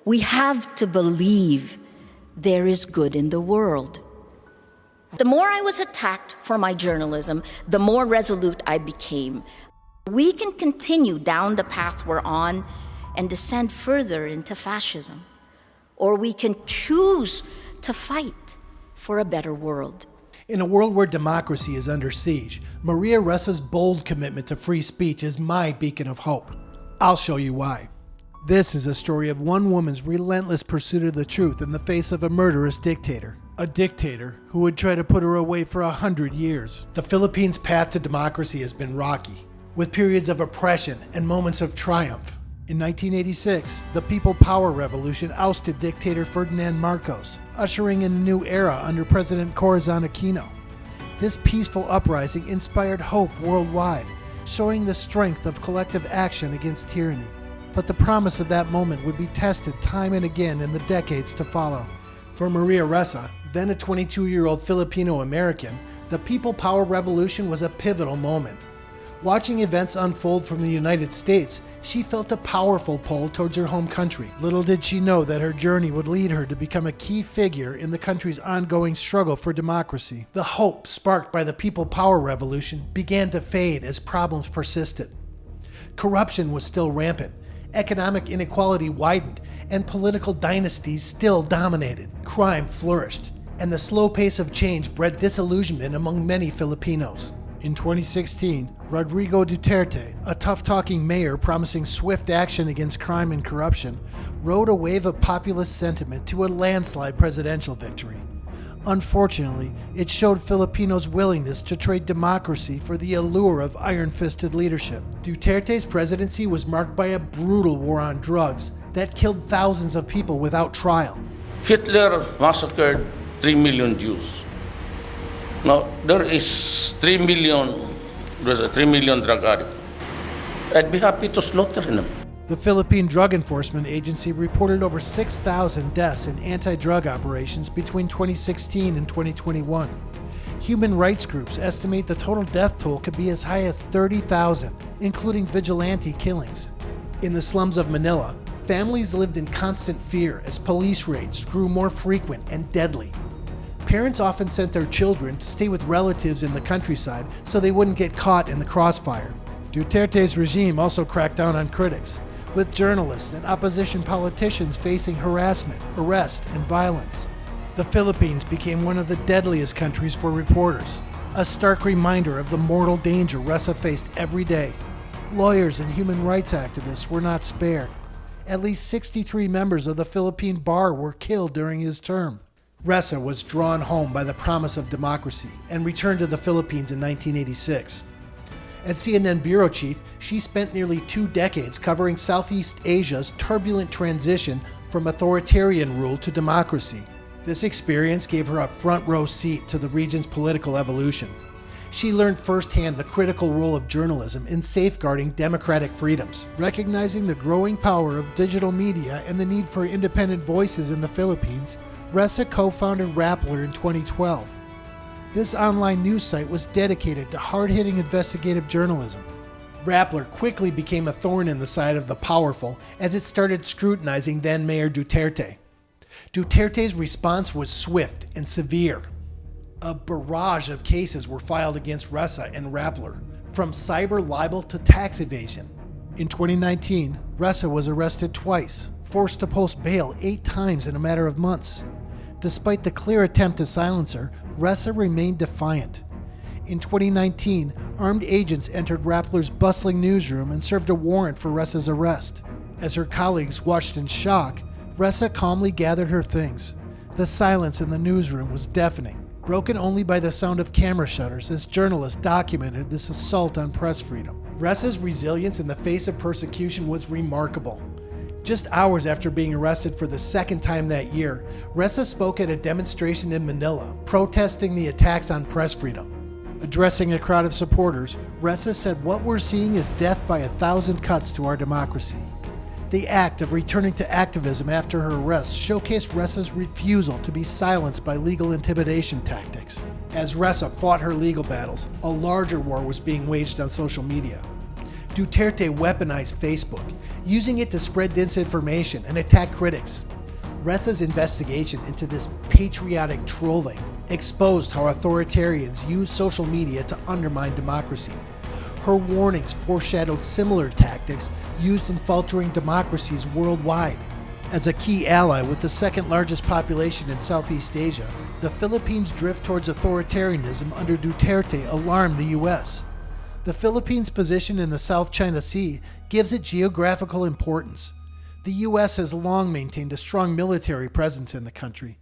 We have to believe there is good in the world. The more I was attacked for my journalism, the more resolute I became. We can continue down the path we're on and descend further into fascism, or we can choose to fight for a better world. In a world where democracy is under siege, Maria Ressa's bold commitment to free speech is my beacon of hope. I'll show you why. This is a story of one woman's relentless pursuit of the truth in the face of a murderous dictator. A dictator who would try to put her away for 100 years. The Philippines' path to democracy has been rocky, with periods of oppression and moments of triumph. In 1986, the People Power Revolution ousted dictator Ferdinand Marcos, ushering in a new era under President Corazon Aquino. This peaceful uprising inspired hope worldwide, showing the strength of collective action against tyranny. But the promise of that moment would be tested time and again in the decades to follow. For Maria Ressa, then a 22-year-old Filipino-American, the People Power Revolution was a pivotal moment. Watching events unfold from the United States, she felt a powerful pull towards her home country. Little did she know that her journey would lead her to become a key figure in the country's ongoing struggle for democracy. The hope sparked by the People Power Revolution began to fade as problems persisted. Corruption was still rampant, economic inequality widened, and political dynasties still dominated. Crime flourished, and the slow pace of change bred disillusionment among many Filipinos. In 2016, Rodrigo Duterte, a tough-talking mayor promising swift action against crime and corruption, rode a wave of populist sentiment to a landslide presidential victory. Unfortunately, it showed Filipinos' willingness to trade democracy for the allure of iron-fisted leadership. Duterte's presidency was marked by a brutal war on drugs that killed thousands of people without trial. Hitler massacred 3 million Jews. Now, there's a 3 million drug addicts. I'd be happy to slaughter them. The Philippine Drug Enforcement Agency reported over 6,000 deaths in anti-drug operations between 2016 and 2021. Human rights groups estimate the total death toll could be as high as 30,000, including vigilante killings. In the slums of Manila, families lived in constant fear as police raids grew more frequent and deadly. Parents often sent their children to stay with relatives in the countryside so they wouldn't get caught in the crossfire. Duterte's regime also cracked down on critics, with journalists and opposition politicians facing harassment, arrest, and violence. The Philippines became one of the deadliest countries for reporters, a stark reminder of the mortal danger Ressa faced every day. Lawyers and human rights activists were not spared. At least 63 members of the Philippine bar were killed during his term. Ressa was drawn home by the promise of democracy and returned to the Philippines in 1986. As CNN bureau chief, she spent nearly 2 decades covering Southeast Asia's turbulent transition from authoritarian rule to democracy. This experience gave her a front-row seat to the region's political evolution. She learned firsthand the critical role of journalism in safeguarding democratic freedoms. Recognizing the growing power of digital media and the need for independent voices in the Philippines, Ressa co-founded Rappler in 2012. This online news site was dedicated to hard-hitting investigative journalism. Rappler quickly became a thorn in the side of the powerful as it started scrutinizing then-Mayor Duterte. Duterte's response was swift and severe. A barrage of cases were filed against Ressa and Rappler, from cyber libel to tax evasion. In 2019, Ressa was arrested twice, forced to post bail 8 times in a matter of months. Despite the clear attempt to silence her, Ressa remained defiant. In 2019, armed agents entered Rappler's bustling newsroom and served a warrant for Ressa's arrest. As her colleagues watched in shock, Ressa calmly gathered her things. The silence in the newsroom was deafening, broken only by the sound of camera shutters as journalists documented this assault on press freedom. Ressa's resilience in the face of persecution was remarkable. Just hours after being arrested for the second time that year, Ressa spoke at a demonstration in Manila, protesting the attacks on press freedom. Addressing a crowd of supporters, Ressa said, "What we're seeing is death by 1,000 cuts to our democracy." The act of returning to activism after her arrest showcased Ressa's refusal to be silenced by legal intimidation tactics. As Ressa fought her legal battles, a larger war was being waged on social media. Duterte weaponized Facebook, using it to spread disinformation and attack critics. Ressa's investigation into this patriotic trolling exposed how authoritarians use social media to undermine democracy. Her warnings foreshadowed similar tactics used in faltering democracies worldwide. As a key ally with the second largest population in Southeast Asia, the Philippines' drift towards authoritarianism under Duterte alarmed the U.S. The Philippines' position in the South China Sea gives it geographical importance. The U.S. has long maintained a strong military presence in the country.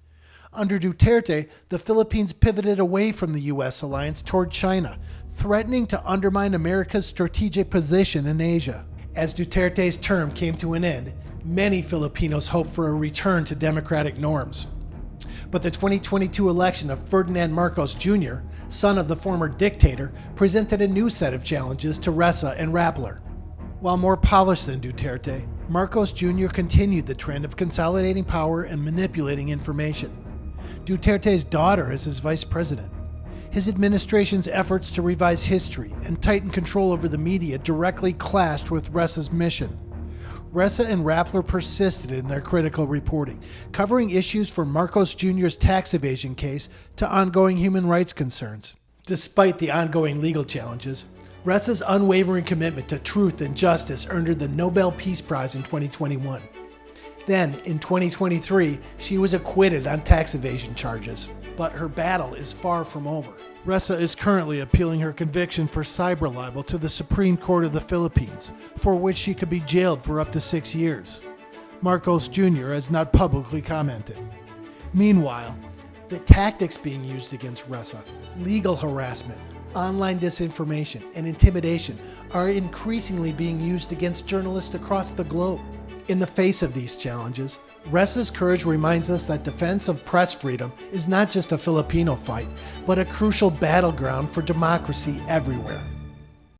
Under Duterte, the Philippines pivoted away from the U.S. alliance toward China, threatening to undermine America's strategic position in Asia. As Duterte's term came to an end, many Filipinos hoped for a return to democratic norms. But the 2022 election of Ferdinand Marcos Jr., son of the former dictator, presented a new set of challenges to Ressa and Rappler. While more polished than Duterte, Marcos Jr. continued the trend of consolidating power and manipulating information. Duterte's daughter is his vice president. His administration's efforts to revise history and tighten control over the media directly clashed with Ressa's mission. Ressa and Rappler persisted in their critical reporting, covering issues from Marcos Jr.'s tax evasion case to ongoing human rights concerns. Despite the ongoing legal challenges, Ressa's unwavering commitment to truth and justice earned her the Nobel Peace Prize in 2021. Then, in 2023, she was acquitted on tax evasion charges. But her battle is far from over. Ressa is currently appealing her conviction for cyber libel to the Supreme Court of the Philippines, for which she could be jailed for up to 6 years. Marcos Jr. has not publicly commented. Meanwhile, the tactics being used against Ressa, legal harassment, online disinformation, and intimidation are increasingly being used against journalists across the globe. In the face of these challenges, Ressa's courage reminds us that defense of press freedom is not just a Filipino fight, but a crucial battleground for democracy everywhere.